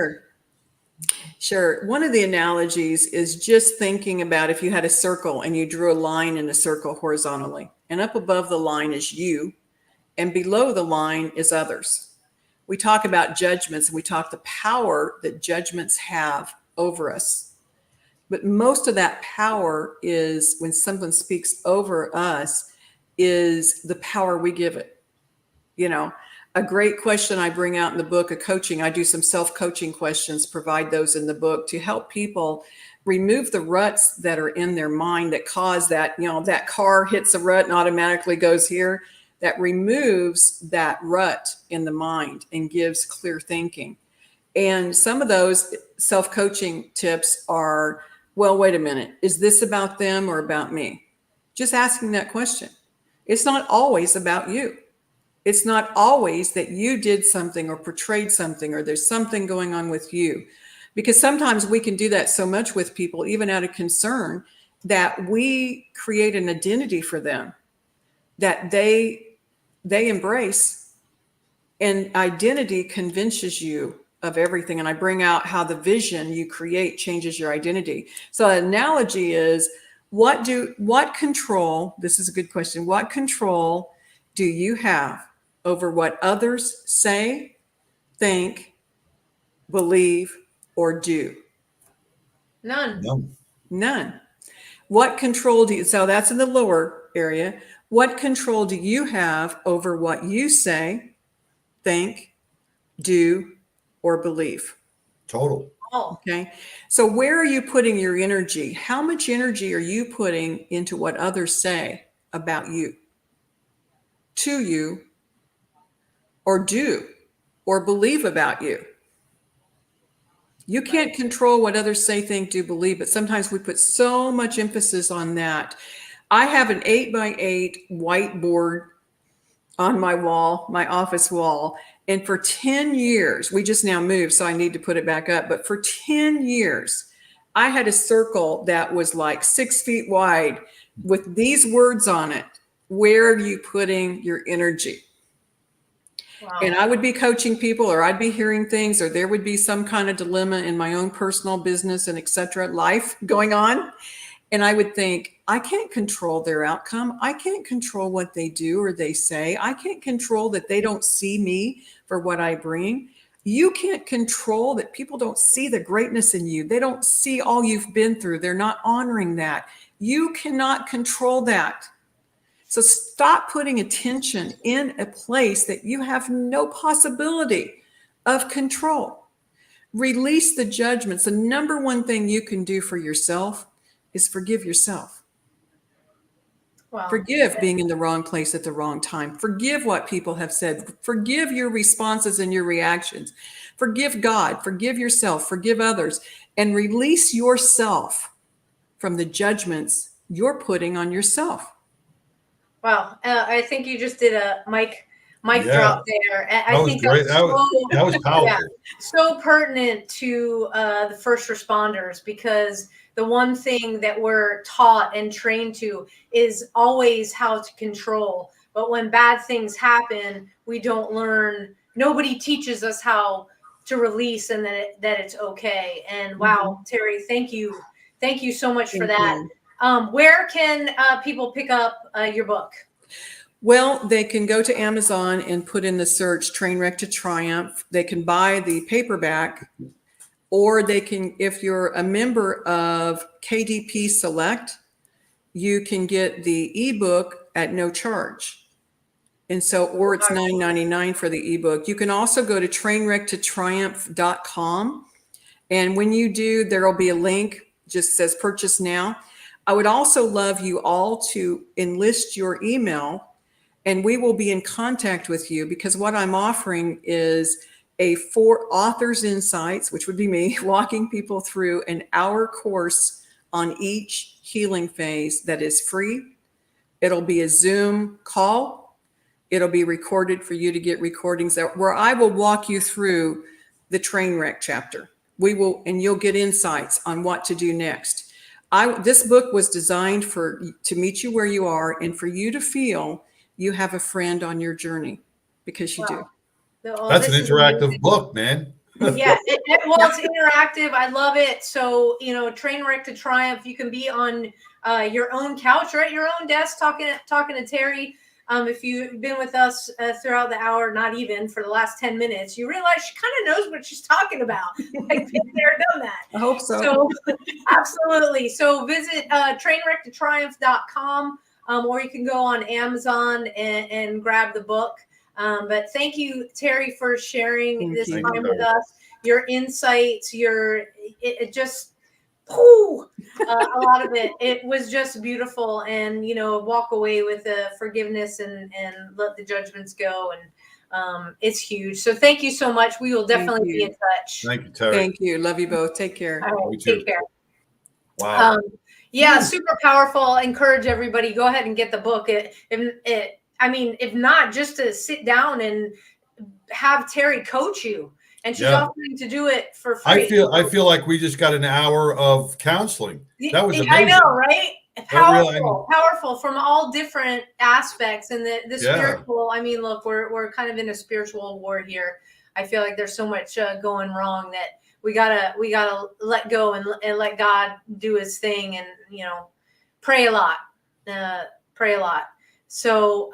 Speaker 4: Sure. One of the analogies is just thinking about if you had a circle and you drew a line in a circle horizontally, and up above the line is you, and below the line is others. We talk about judgments, and we talk the power that judgments have over us. But most of that power is when someone speaks over us is the power we give it. A great question I bring out in the book of coaching, I do some self-coaching questions, provide those in the book to help people remove the ruts that are in their mind that cause that, that car hits a rut and automatically goes here. That removes that rut in the mind and gives clear thinking. And some of those self-coaching tips are, well, wait a minute, is this about them or about me? Just asking that question. It's not always about you. It's not always that you did something or portrayed something or there's something going on with you. Because sometimes we can do that so much with people, even out of concern, that we create an identity for them that they embrace, and identity convinces you of everything. And I bring out how the vision you create changes your identity. So an analogy is what control, this is a good question, what control do you have over what others say, think, believe, or do?
Speaker 3: None.
Speaker 4: What control do you, so that's in the lower area. What control do you have over what you say, think, do, or believe?
Speaker 2: Total.
Speaker 4: Okay. So where are you putting your energy? How much energy are you putting into what others say about you, to you, or do, or believe about you? You can't control what others say, think, do, believe, but sometimes we put so much emphasis on that. I have an 8x8 whiteboard on my wall, my office wall. And for 10 years, we just now moved, so I need to put it back up. But for 10 years, I had a circle that was like 6 feet wide with these words on it. Where are you putting your energy? Wow. And I would be coaching people, or I'd be hearing things, or there would be some kind of dilemma in my own personal business and et cetera, life going on. And I would think, I can't control their outcome. I can't control what they do or they say. I can't control that they don't see me for what I bring. You can't control that people don't see the greatness in you. They don't see all you've been through. They're not honoring that. You cannot control that. So stop putting attention in a place that you have no possibility of control. Release the judgments. The number one thing you can do for yourself is forgive yourself.
Speaker 3: Wow.
Speaker 4: Forgive being in the wrong place at the wrong time. Forgive what people have said. Forgive your responses and your reactions. Forgive God. Forgive yourself. Forgive others. And release yourself from the judgments you're putting on yourself.
Speaker 3: Wow. I think you just did a mic drop there. I
Speaker 2: That was
Speaker 3: think
Speaker 2: great. That was powerful.
Speaker 3: Yeah, so pertinent to the first responders, because the one thing that we're taught and trained to is always how to control. But when bad things happen, we don't learn. Nobody teaches us how to release and that it's okay. And wow, Teri, thank you so much for that. Where can people pick up your book?
Speaker 4: Well, they can go to Amazon and put in the search Trainwreck to Triumph. They can buy the paperback, or they can, if you're a member of KDP Select, you can get the ebook at no charge. And so, or it's $9.99 for the ebook. You can also go to trainwrecktotriumph.com. And when you do, there will be a link, just says purchase now. I would also love you all to enlist your email, and we will be in contact with you, because what I'm offering is a 4 authors insights, which would be me, walking people through an hour course on each healing phase that is free. It'll be a Zoom call. It'll be recorded for you to get recordings where I will walk you through the train wreck chapter. We will, and you'll get insights on what to do next. This book was designed to meet you where you are, and for you to feel you have a friend on your journey, because you do.
Speaker 3: Well,
Speaker 2: that's an interactive book, man.
Speaker 3: Yeah, it's interactive. I love it. So, Trainwreck to Triumph, you can be on your own couch or at your own desk talking to Teri. If you've been with us throughout the hour, not even for the last 10 minutes, you realize she kind of knows what she's talking about. I've been there, done that.
Speaker 4: I hope so.
Speaker 3: So absolutely. So visit trainwrecktotriumph.com, or you can go on Amazon and grab the book. But thank you, Teri, for sharing this time with us. Your insights, a lot of it was just beautiful. And, walk away with forgiveness and let the judgments go. And it's huge. So thank you so much. We will definitely be in touch.
Speaker 2: Thank you, Teri.
Speaker 4: Thank you. Love you both. Take care.
Speaker 3: All right, take care.
Speaker 2: Wow.
Speaker 3: Super powerful. Encourage everybody. Go ahead and get the book. If not, just to sit down and have Teri coach you. And she's offering to do it for free.
Speaker 2: I feel like we just got an hour of counseling. That was amazing.
Speaker 3: I know, right? Powerful from all different aspects. And the spiritual, look, we're kind of in a spiritual war here. I feel like there's so much going wrong that we gotta let go and let God do his thing, and, pray a lot. So,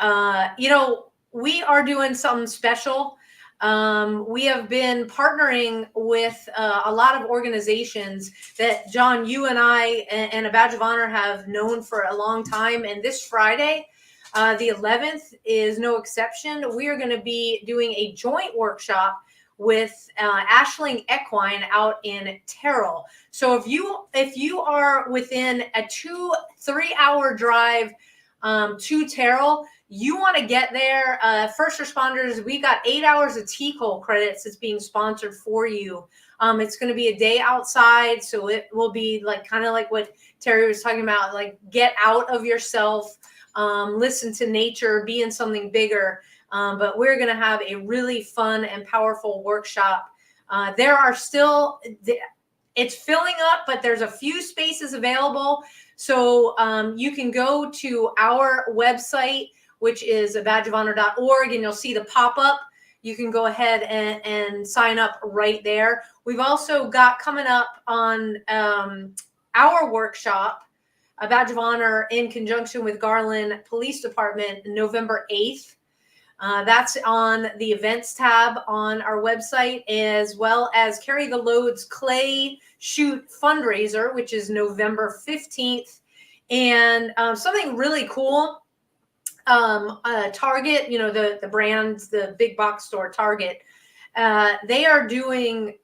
Speaker 3: we are doing something special. We have been partnering with a lot of organizations that, John, you and I and A Badge of Honor have known for a long time. And this Friday, the 11th, is no exception. We are going to be doing a joint workshop with Ashling Equine out in Terrell. So if you are within a 2-3 hour drive to Terrell, you want to get there. First responders, we got 8 hours of TCOL credits that's being sponsored for you. It's going to be a day outside, so it will be kind of like what Teri was talking about, like get out of yourself, listen to nature, be in something bigger. But we're going to have a really fun and powerful workshop. There are still, it's filling up, but there's a few spaces available. So you can go to our website, which is abadgeofhonor.org, and you'll see the pop-up. You can go ahead and sign up right there. We've also got coming up on our workshop, A Badge of Honor, in conjunction with Garland Police Department, November 8th. That's on the events tab on our website, as well as Carry the Loads Clay Shoot fundraiser, which is November 15th. And something really cool Target, the brands, the big box store Target, they are doing,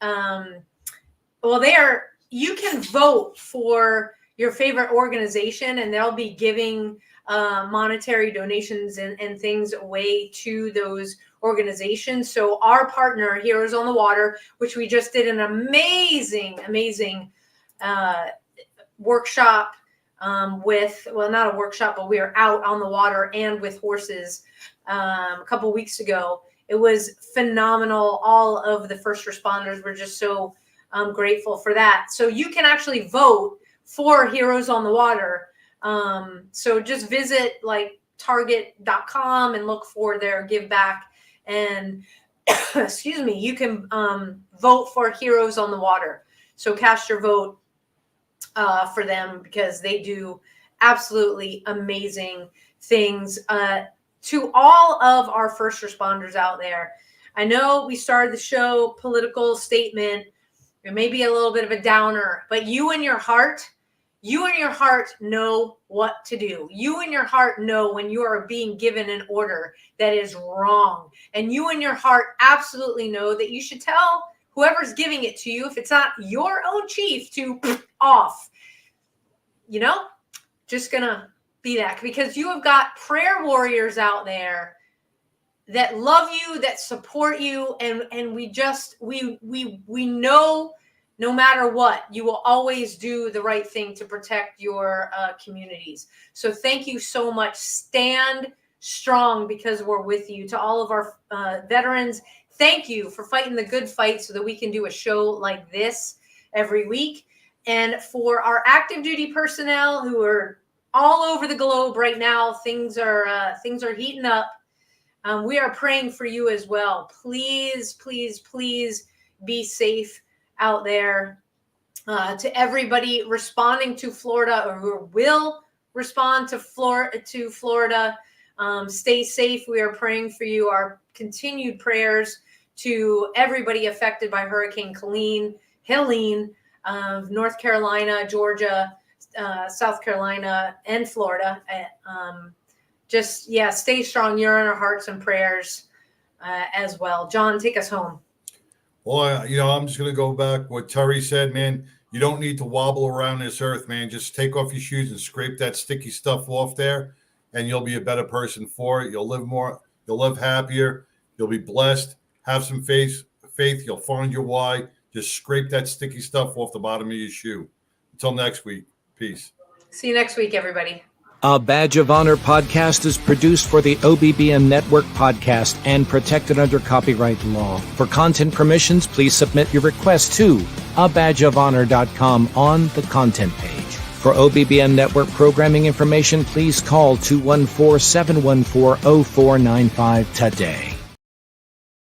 Speaker 3: you can vote for your favorite organization, and they'll be giving monetary donations and things away to those organizations. So our partner, Heroes on the Water, which we just did an amazing workshop not a workshop, but we were out on the water and with horses a couple weeks ago. It was phenomenal. All of the first responders were just so grateful for that. So you can actually vote for Heroes on the Water. So just visit like target.com and look for their give back, and excuse me, you can vote for Heroes on the Water. So cast your vote for them, because they do absolutely amazing things. To all of our first responders out there, I know we started the show political statement, it may be a little bit of a downer, but you in your heart know what to do. You in your heart know when you are being given an order that is wrong. And you in your heart absolutely know that you should tell whoever's giving it to you, if it's not your own chief, to off. Just gonna be that, because you have got prayer warriors out there that love you, that support you, and we know, no matter what, you will always do the right thing to protect your communities. So thank you so much. Stand strong, because we're with you. To all of our veterans, thank you for fighting the good fight so that we can do a show like this every week. And for our active duty personnel who are all over the globe right now, things are heating up. We are praying for you as well. Please, please, please be safe out there. To everybody responding to Florida, or who will respond to Florida, stay safe. We are praying for you. Our continued prayers to everybody affected by Hurricane Helene, North Carolina, Georgia, South Carolina, and Florida. Stay strong. You're in our hearts and prayers as well. John, take us home.
Speaker 2: Well, I'm just going to go back what Teri said, man. You don't need to wobble around this earth, man. Just take off your shoes and scrape that sticky stuff off there, and you'll be a better person for it. You'll live more. You'll live happier. You'll be blessed. Have some faith. You'll find your why. Just scrape that sticky stuff off the bottom of your shoe. Until next week. Peace.
Speaker 3: See you next week, everybody.
Speaker 1: A Badge of Honor podcast is produced for the OBBM Network podcast and protected under copyright law. For content permissions, please submit your request to abadgeofhonor.com on the content page. For OBBM Network programming information, please call 214-714-0495 today.